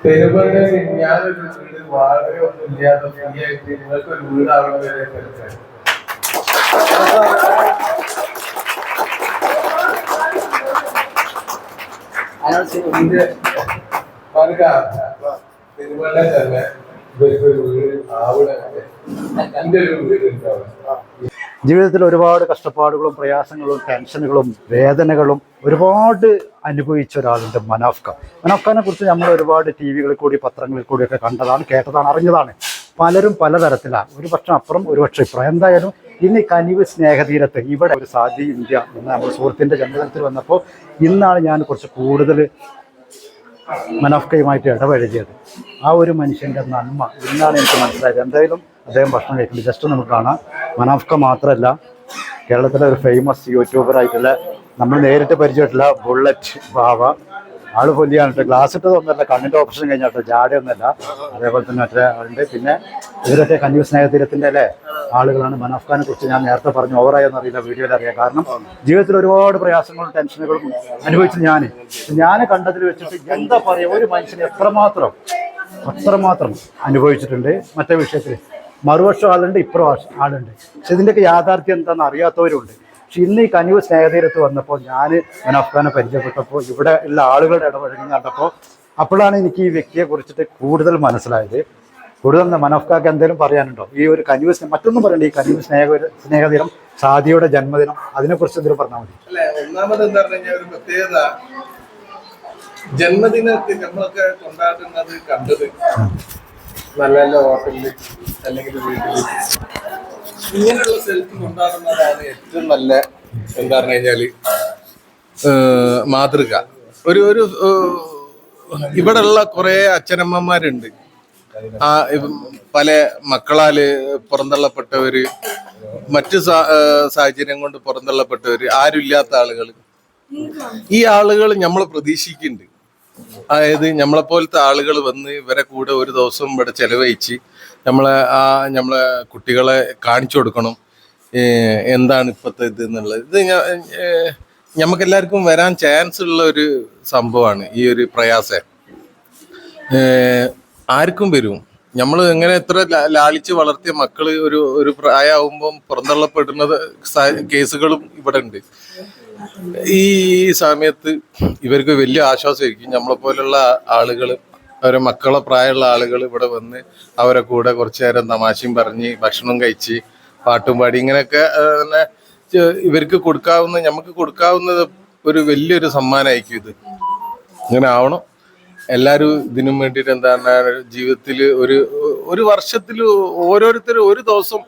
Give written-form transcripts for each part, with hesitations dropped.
പെരുമണ്ണ ഞാനൊരു വീട് വാടക ഒന്നും ഇല്ലാതെ ഫ്രീ ആയിട്ട് നിങ്ങൾക്ക് ഒരു വീടാവണം വരെ പെരുമണ്ണ തന്നെ ഇവർക്കൊരു വീട് ആവണേ എന്റെ ഒരു വീട് ഉണ്ടാവും. ജീവിതത്തിൽ ഒരുപാട് കഷ്ടപ്പാടുകളും പ്രയാസങ്ങളും ടെൻഷനുകളും വേദനകളും ഒരുപാട് അനുഭവിച്ച ഒരാളുണ്ട് മനാഫ്ഖാനെ കുറിച്ച് നമ്മൾ ഒരുപാട് ടി വികളിൽ കൂടി പത്രങ്ങളിൽ കൂടിയൊക്കെ കണ്ടതാണ്, കേട്ടതാണ്, അറിഞ്ഞതാണ്. പലരും പലതരത്തിലാണ്, ഒരു പക്ഷം അപ്പുറം ഒരു പക്ഷം ഇപ്പുറം. എന്തായാലും ഇന്ന് കനിവ് സ്നേഹതീരത്ത് ഇവിടെ ഒരു സാദി ഇന്ത്യ എന്ന നമ്മുടെ സുഹൃത്തിൻ്റെ ജന്മദിനത്തിൽ വന്നപ്പോൾ ഇന്നാണ് ഞാൻ കുറച്ച് കൂടുതൽ മനാഫ്ഖയുമായിട്ട് ഇടപഴകിയത്. ആ ഒരു മനുഷ്യൻ്റെ നന്മ ഇന്നാണ് എനിക്ക് മനസ്സിലായത്. എന്തായാലും അദ്ദേഹം ഭക്ഷണം കഴിക്കുന്നത് ജസ്റ്റ് നമുക്ക് കാണാം. മനാഫ്ഖ മാത്രമല്ല, കേരളത്തിലെ ഒരു ഫേമസ് യൂട്യൂബറായിട്ടുള്ള നമ്മൾ നേരിട്ട് പരിചയമായിട്ടുള്ള ബുള്ളറ്റ് ബാവ, ആള് പൊല്ലിയാണ്. ഗ്ലാസ് ഇട്ടതൊന്നുമല്ല, കണ്ണിൻ്റെ ഓപ്പറേഷൻ കഴിഞ്ഞാട്ടോ, ജാടയൊന്നുമല്ല. അതേപോലെ തന്നെ മറ്റേ ആളുണ്ട്. പിന്നെ ഇവരൊക്കെ കനിവ് സ്നേഹതീരത്തിൻ്റെ ആളുകളാണ്. മനാഫ്ഖാനെ കുറിച്ച് ഞാൻ നേരത്തെ പറഞ്ഞു, ഓവറായെന്ന് അറിയില്ല, വീഡിയോയിൽ അറിയാം. കാരണം ജീവിതത്തിൽ ഒരുപാട് പ്രയാസങ്ങളും ടെൻഷനുകളും അനുഭവിച്ചു. ഞാൻ കണ്ടതിൽ വെച്ചിട്ട് എന്താ പറയുക, ഒരു മനുഷ്യന് അത്രമാത്രം അനുഭവിച്ചിട്ടുണ്ട്. മറ്റേ വിഷയത്തിൽ മറുവശം ആളുണ്ട്, ഇപ്പുറം ആളുണ്ട്. പക്ഷെ ഇതിൻ്റെയൊക്കെ യാഥാർത്ഥ്യം എന്താണെന്ന് അറിയാത്തവരുണ്ട്. പക്ഷെ ഇന്ന് ഈ കനിവ് സ്നേഹതീരത്ത് വന്നപ്പോൾ ഞാൻ മനാഫ്ഖാനെ പരിചയപ്പെട്ടപ്പോൾ ഇവിടെ ഉള്ള ആളുകളുടെ ഇടപഴകി കണ്ടപ്പോൾ അപ്പോഴാണ് എനിക്ക് ഈ വ്യക്തിയെ കുറിച്ചിട്ട് കൂടുതൽ മനസ്സിലായത്. കൂടുതൽ മനാഫ്ഖാക്ക് എന്തെങ്കിലും പറയാനുണ്ടോ? ഈ ഒരു കനിവ് മറ്റൊന്നും പറയണ്ട, ഈ കനിവ് സ്നേഹതീരം, സാദിയുടെ ജന്മദിനം, അതിനെക്കുറിച്ച് എന്തെങ്കിലും പറഞ്ഞാൽ മതി. അല്ലെ, ഒന്നാമത് എന്താ പറഞ്ഞാൽ ഒരു പ്രത്യേകത, ജന്മദിനത്തിൽ നമ്മളൊക്കെ കൊണ്ടാടുന്നത് കണ്ടത് നല്ല നല്ല ഹോട്ടലിൽ അല്ലെങ്കിൽ വീട്ടിൽ ഇങ്ങനെയുള്ള സ്ഥലത്ത് കൊണ്ടാടുന്നതാണ് ഏറ്റവും നല്ല എന്താ പറഞ്ഞു കഴിഞ്ഞാല് മാതൃക. ഒരു ഇവിടെയുള്ള കുറെ അച്ഛനമ്മമാരുണ്ട്, ആ പല മക്കളാല് പുറന്തള്ളപ്പെട്ടവര്, മറ്റു സാഹചര്യം കൊണ്ട് പുറന്തള്ളപ്പെട്ടവര്, ആരുമില്ലാത്ത ആളുകൾ. ഈ ആളുകൾ നമ്മൾ പ്രതീക്ഷിക്കുന്നുണ്ട്. അതായത് നമ്മളെപ്പോലത്തെ ആളുകൾ വന്ന് ഇവരെ കൂടെ ഒരു ദിവസം ഇവിടെ ചെലവഴിച്ച് നമ്മളെ കുട്ടികളെ കാണിച്ചു കൊടുക്കണം എന്താണ് ഇപ്പോഴത്തെ ഇത് എന്നുള്ളത്. ഇത് നമുക്കെല്ലാവർക്കും വരാൻ ചാൻസ് ഉള്ള ഒരു സംഭവമാണ് ഈ ഒരു പ്രയാസം. ആർക്കും വരും. നമ്മൾ എങ്ങനെ എത്ര ലാളിച്ച് വളർത്തിയ മക്കള് ഒരു പ്രായമാകുമ്പം പുറന്തള്ളപ്പെടുന്നത് കേസുകളും ഇവിടെ ഉണ്ട്. ഈ സമയത്ത് ഇവർക്ക് വലിയ ആശ്വാസമായിരിക്കും നമ്മളെ പോലുള്ള ആളുകൾ, അവരെ മക്കളെ പ്രായമുള്ള ആളുകൾ ഇവിടെ വന്ന് അവരെ കൂടെ കുറച്ചു നേരം തമാശയും പറഞ്ഞ് ഭക്ഷണം കഴിച്ച് പാട്ടും പാടി ഇങ്ങനെയൊക്കെ ഇവർക്ക് നമുക്ക് കൊടുക്കാവുന്നത് ഒരു വലിയൊരു സമ്മാനമായിരിക്കും ഇത്. ഇങ്ങനെ ആവണം. എല്ലാവരും ഇതിനും വേണ്ടിയിട്ട് എന്താണ് ജീവിതത്തിൽ ഒരു വർഷത്തിൽ ഓരോരുത്തരും ഒരു ദിവസം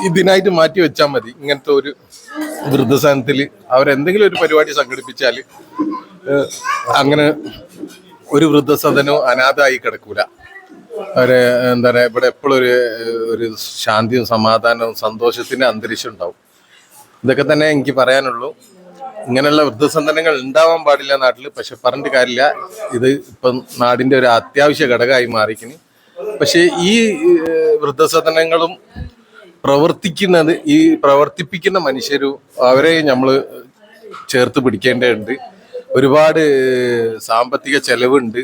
ഇതിനായിട്ട് മാറ്റി വെച്ചാൽ മതി. ഇങ്ങനത്തെ ഒരു വൃദ്ധസദനത്തിൽ അവരെന്തെങ്കിലും ഒരു പരിപാടി സംഘടിപ്പിച്ചാൽ അങ്ങനെ ഒരു വൃദ്ധസദനവും അനാഥമായി കിടക്കൂല. അവരെ എന്താ പറയുക, ഇവിടെ എപ്പോഴും ഒരു ശാന്തിയും സമാധാനവും സന്തോഷത്തിന്റെ അന്തരീക്ഷം ഉണ്ടാവും. ഇതൊക്കെ തന്നെ എനിക്ക് പറയാനുള്ളൂ. ഇങ്ങനെയുള്ള വൃദ്ധസദനങ്ങൾ ഉണ്ടാവാൻ പാടില്ല നാട്ടിൽ. പക്ഷെ പറഞ്ഞിട്ട് കാര്യമില്ല, ഇത് ഇപ്പം നാടിന്റെ ഒരു അത്യാവശ്യ ഘടകമായി മാറിക്കുന്നു. പക്ഷെ ഈ വൃദ്ധസദനങ്ങളും പ്രവർത്തിപ്പിക്കുന്ന മനുഷ്യരും അവരെ നമ്മൾ ചേർത്ത് പിടിക്കേണ്ടതുണ്ട്. ഒരുപാട് സാമ്പത്തിക ചെലവുണ്ട്.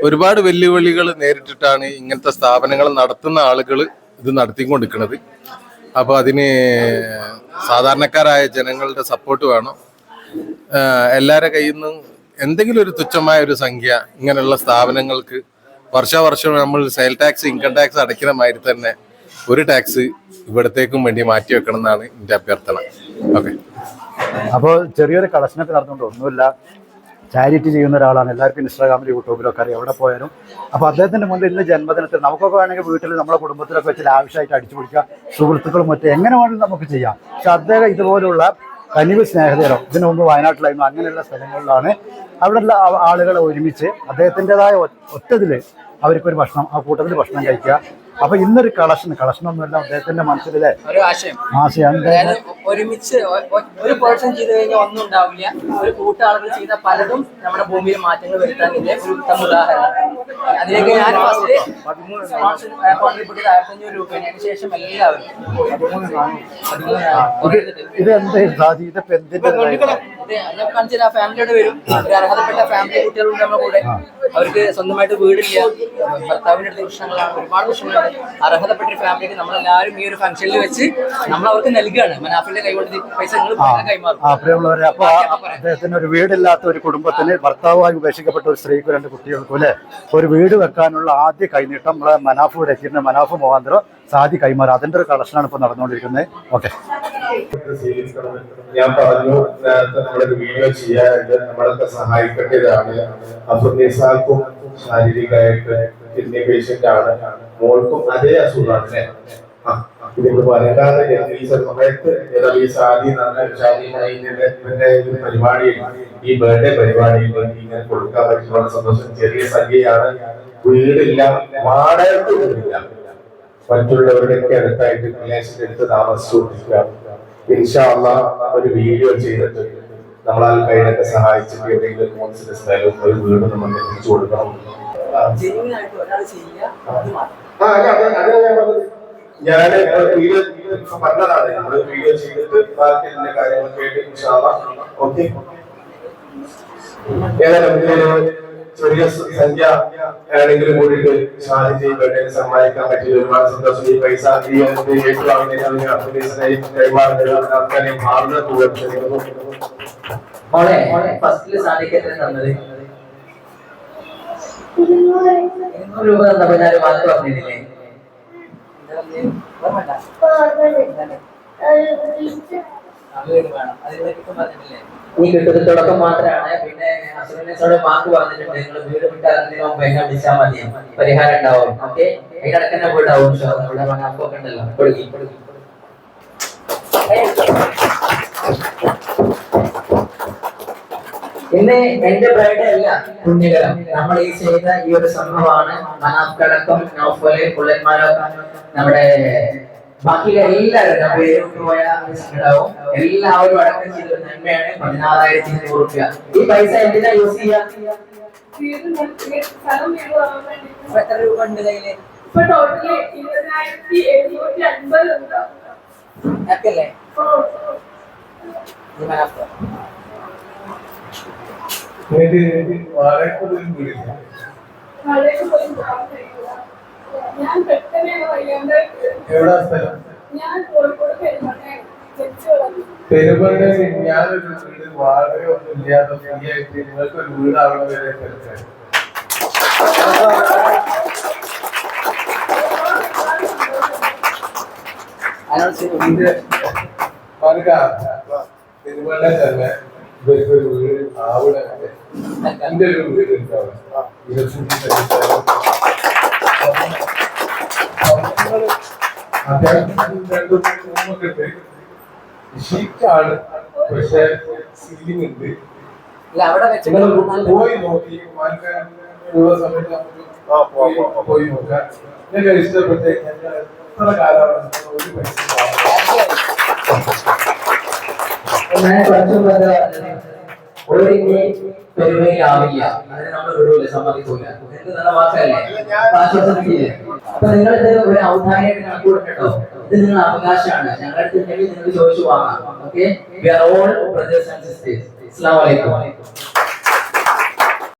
ഒരുപാട് വെല്ലുവിളികൾ നേരിട്ടിട്ടാണ് ഇങ്ങനത്തെ സ്ഥാപനങ്ങൾ നടത്തുന്ന ആളുകൾ ഇത് നടത്തിക്കൊണ്ടിരിക്കുന്നത്. അപ്പോൾ അതിന് സാധാരണക്കാരായ ജനങ്ങളുടെ സപ്പോർട്ട് വേണം. എല്ലാവരുടെ കയ്യിൽ നിന്നും എന്തെങ്കിലും ഒരു തുച്ഛമായ ഒരു സംഖ്യ ഇങ്ങനെയുള്ള സ്ഥാപനങ്ങൾക്ക് വർഷാവർഷം നമ്മൾ സെയിൽ ടാക്സ്, ഇൻകം ടാക്സ് അടയ്ക്കുന്ന മാതിരി തന്നെ ഒരു ടാക്സ് ഇവിടത്തേക്കും വേണ്ടി മാറ്റി വെക്കണം എന്നാണ് എൻ്റെ അഭ്യർത്ഥന. ഓക്കെ. അപ്പോൾ ചെറിയൊരു കളക്ഷനൊക്കെ നടന്നുകൊണ്ട് ഒന്നുമില്ല, ചാരിറ്റി ചെയ്യുന്ന ഒരാളാണ്. എല്ലാവർക്കും ഇൻസ്റ്റാഗ്രാമിലും യൂട്യൂബിലൊക്കെ അറിയാം, എവിടെ പോയാലും. അപ്പോൾ അദ്ദേഹത്തിൻ്റെ മുന്നിൽ ഇന്ന് ജന്മദിനത്തിൽ നമുക്കൊക്കെ വേണമെങ്കിൽ വീട്ടിൽ നമ്മുടെ കുടുംബത്തിലൊക്കെ വെച്ച് ആവശ്യമായിട്ട് അടിച്ചു പിടിക്കുക, സുഹൃത്തുക്കളും മറ്റും എങ്ങനെ വേണമെങ്കിലും നമുക്ക് ചെയ്യാം. പക്ഷെ അദ്ദേഹം ഇതുപോലുള്ള കനിവ് സ്നേഹതീരം ഇതിനു മുമ്പ് വയനാട്ടിലായിരുന്നു, അങ്ങനെയുള്ള സ്ഥലങ്ങളിലാണ് അവിടെയുള്ള ആളുകളെ ഒരുമിച്ച് അദ്ദേഹത്തിൻ്റെതായ ഒറ്റതിൽ അവർക്കൊരു ഭക്ഷണം, ആ കൂട്ടത്തിൽ ഭക്ഷണം കഴിക്കുക. അപ്പൊ ഇന്നൊരു കളക്ഷനൊന്നുമല്ല, അദ്ദേഹത്തിന്റെ മനസ്സിലെ ആശയം ഒരുമിച്ച് ഒരു പേഴ്സൺ ചെയ്ത് കഴിഞ്ഞാൽ ഒന്നും ഉണ്ടാവില്ല. ഒരു കൂട്ടാളുകൾ ചെയ്ത പലതും നമ്മുടെ ഭൂമിയിൽ മാറ്റങ്ങൾ വരുത്താനില്ലേ ഒരു ഉത്തമ ഉദാഹരണം. അതിലേക്ക് ഞാൻ ഫസ്റ്റ് കോൺട്രിബ്യൂട്ട് ചെയ്ത് 1500 രൂപ. അതിനുശേഷം എല്ലാവരും ഞാൻ കാണിച്ചാൽ ഫാമിലിയോട് വരും. ഒരു അർഹതപ്പെട്ട ഫാമിലി കുട്ടികളുണ്ട് നമ്മുടെ കൂടെ. അവർക്ക് സ്വന്തമായിട്ട് വീടില്ല, ഭർത്താവിൻ്റെ അടുത്ത് പ്രശ്നങ്ങളാണ്, ഒരുപാട് പ്രശ്നങ്ങളുണ്ട്. അർഹതപ്പെട്ട ഒരു ഫാമിലിക്ക് നമ്മളെല്ലാവരും ഈ ഒരു ഫംഗ്ഷനിൽ വെച്ച് നമ്മൾ അവർക്ക് നൽകുകയാണ്. മനാഫിന്റെ കൈകൊണ്ട് പൈസ കൈമാറും. പ്രിയമുള്ളവരെ, അപ്പൊ അദ്ദേഹത്തിന് ഒരു വീടില്ലാത്ത ഒരു കുടുംബത്തിന് ഭർത്താവായി ഉപേക്ഷിക്കപ്പെട്ട ഒരു സ്ത്രീക്കും 2 കുട്ടികൾക്കും അല്ലെ ഒരു വീട് വെക്കാനുള്ള ആദ്യ കൈനീട്ടം നമ്മളെ മനാഫ് എത്തിയിരുന്ന മനാഫ് മുഖാന്തരം സാധി കൈമാറുക. അതിന്റെ ഒരു കളക്ഷനാണ് ഇപ്പൊ നടന്നുകൊണ്ടിരിക്കുന്നത്. ഓക്കെ, ഞാൻ പറഞ്ഞു നേരത്തെ നമ്മളൊരു വീഡിയോ ചെയ്യാറുണ്ട്, നമ്മളൊക്കെ സഹായിക്കേണ്ടതാണ്. അഫുനിസാക്കും ശാരീരികമായിട്ട് കിഡ്നി പേഷ്യന്റ് ആണ്, മോൾക്കും അതേ അസുഖമാണ് അല്ലേ? ഇതിന് പറയാതെ ഈ സമയത്ത് ഈ പരിപാടിയിൽ ഈ ബർത്ത്ഡേ പരിപാടിയിൽ ഇങ്ങനെ കൊടുക്കാൻ പറ്റുന്ന സന്തോഷം. ചെറിയ സംഖ്യയാണ്, വീടില്ല, വാടകയ്ക്ക് വീടില്ല, മറ്റുള്ളവരുടെയൊക്കെ അടുത്തായിട്ട് റിലേഷൻ്റെ അടുത്ത് താമസിച്ചുകൊണ്ടിരിക്കാം. ഇൻഷാ അല്ലാഹ് ഒരു വീഡിയോ ചെയ്തിട്ട് നമ്മളാൽ കൈയിലൊക്കെ സഹായിച്ചിട്ട് എവിടെയെങ്കിലും കോൺസിലെ സ്ഥലവും ഒരു വീട് നമ്മൾ എത്തിച്ചു കൊടുക്കണം. ഞാൻ വീഡിയോ പറഞ്ഞതാണ്, നമ്മൾ വീഡിയോ ചെയ്തിട്ട് ബാക്കി ഇതിന്റെ കാര്യങ്ങളൊക്കെ ആയിട്ട് ഇൻഷാ അല്ലാഹ് ഓക്കെ. ഏതായാലും ചെറിയ സംഖ്യ ആണെങ്കിലും കൂടിയിട്ട് ഷാദിജി ബർത്ത്ഡേ സമ്മാനിക്കാൻ പറ്റിയ ഒരുപാട് സന്തോഷം. ഈ പൈസ കൈമാറുന്നതിന് മാറുന്ന തുക ക്ഷണിക്കുന്നു. ഫസ്റ്റില് സാധിക്കട്ടെ തന്നത് 200 രൂപ തന്നപ്പോ ഞാൻ വാക്ക് പറഞ്ഞില്ലേ? ഈ കിട്ടുന്ന തുടക്കം മാത്രമാണ്. പിന്നെ അസുരനോട് വാക്ക് പറഞ്ഞിട്ടുണ്ട്, നിങ്ങൾ വീട് വിട്ടാകുന്നതിന് മുമ്പ് എന്നെ വിളിച്ചാൽ മതി, പരിഹാരം ഉണ്ടാവും. ഓക്കെ, അതിനടക്കന്നെ വീടാവും. ഇവിടെ മനാഫൊക്കെ ഉണ്ടല്ലോ, കൊടുക്കി. ഇന്ന് എന്റെ ബർത്ത്ഡേ അല്ല പുണ്യകരം. നമ്മൾ ഈ ചെയ്ത ഈ ഒരു സംഭവമാണ് മനാഫ് കടക്കം, നൗഫല്, പുള്ളന്മാരൊക്കെ, നമ്മുടെ ബാക്കിയുള്ള എല്ലാവരും പോയ ഉണ്ടാവും. എല്ലാവരും അടക്കം ചെയ്തൊരു നന്മയാണ് 14,200 രൂപ. ഈ പൈസ എന്തിനാ യൂസ് ചെയ്യാ? എത്ര രൂപ ഉണ്ട് കയ്യില്? അല്ലേ ഞാൻ പെട്ടെന്ന് വയ്യാണ്ട് ഞാൻ കോഴിക്കോട് പെരുമണ്ണ ഞാനൊരു വീട് വാടക ഒന്നും ഇല്ലാതെ ഫ്രീ ആയിട്ട് നിങ്ങൾക്ക് ഒരു വീടാവണ വരെ തിരക്കാണ്. പെരുമണ്ണ തന്നെ ഇവർക്ക് ഒരു വീട് ആവണ എന്റെ ഒരു വീട് ഉണ്ടാവും. 25 റൂമൊക്കെ ഉണ്ട്, ഷീറ്റാണ്, പക്ഷെ സീലിംഗ് ഉണ്ട്. പോയി നോക്കി ഉള്ള സമയത്ത് നമുക്ക് പോയി നോക്കാം. നിങ്ങൾക്ക് ഇഷ്ടപ്പെട്ട എത്ര കാലമാണ് ഒരു പൈസ പെരുമയിലാവില്ല, അതിനെ നമ്മൾ വിടൂല, സമ്മതിക്കൂല. എന്ത് നല്ല വാക്കല്ലേ? അപ്പൊ നിങ്ങളിത് ഒരു ഔദാര്യമായിട്ട് കണക്ക് കൊടുക്കട്ടോ. ഇത് നിങ്ങളുടെ അവകാശമാണ്. ഞങ്ങളുടെ അടുത്ത് ഉണ്ടെങ്കിൽ നിങ്ങൾ ചോദിച്ചു വാങ്ങാം. Okay, we are all brothers and sisters. അസ്സലാമു അലൈക്കും.